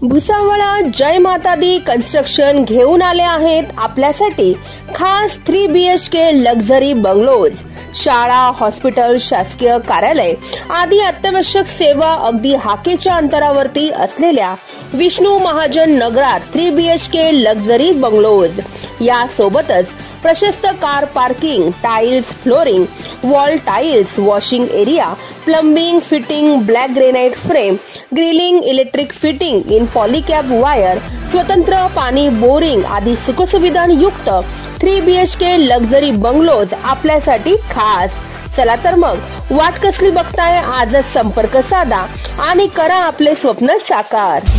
भुसावळा जय माता दी कन्स्ट्रक्शन घेऊन आले आहेत आपल्यासाठी खास 3 BHK लक्झरी बंगलोज। शाळा, हॉस्पिटल, शासकीय कार्यालय आदी अत्यावश्यक सेवा अगदी हाकेच्या अंतरावरती असलेल्या विष्णू महाजन नगरात 3 BHK लक्झरी बंगलोज। या सोबतच प्रशस्त car parking, tiles flooring, wall tiles, washing area, plumbing, fitting, black granite frame, grilling, electric fitting in Polycab wire, स्वतंत्र पाणी बोरिंग आदी सुखसुविधांयुक्त 3 BHK लक्झरी बंगलोज आपल्यासाठी खास। चला तर मग वाट कसली बघताय, आजच संपर्क साधा आणि करा आपले स्वप्न साकार।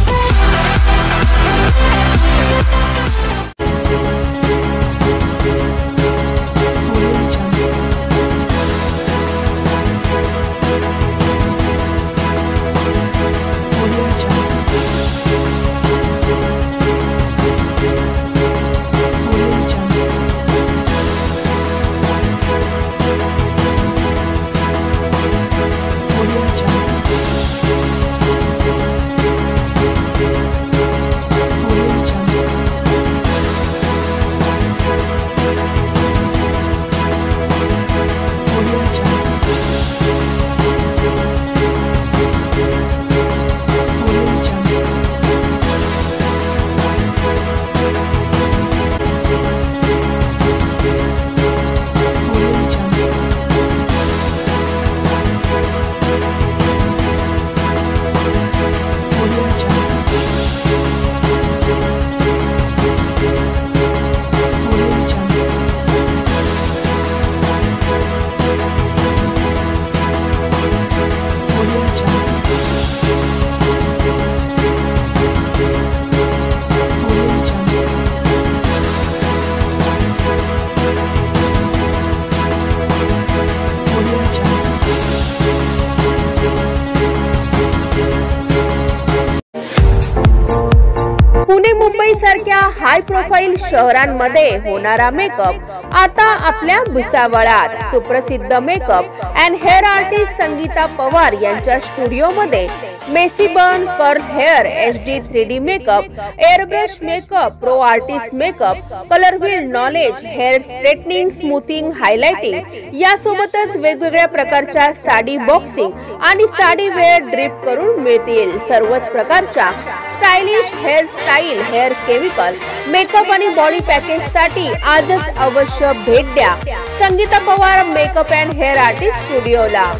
पुणे, मुंबई सारख्या हाय प्रोफाईल शहरांमध्ये होणारा मेकअप आता आपल्या भुसावळात। सुप्रसिद्ध makeup and hair artist Sangeeta Pawar यांच्या स्टुडिओ मध्ये messy bun, curl hair, HD 3D makeup, airbrush makeup, pro artist makeup, colour wheel knowledge, hair straightening, smoothing, highlighting यासोबतच वेगवेगळ्या प्रकारच्या साडी बॉक्सिंग आणि साडी वेअर ड्रिप करून मिळतील। सर्वच प्रकारच्या stylish hair style, hair chemical, makeup आणि बॉडी पॅकेज साठी आजच अवश्य भेट द्या Sangeeta Pawar makeup and hair artist स्टुडिओला।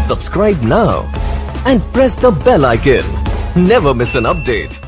Subscribe now and press the bell icon. Never miss an update.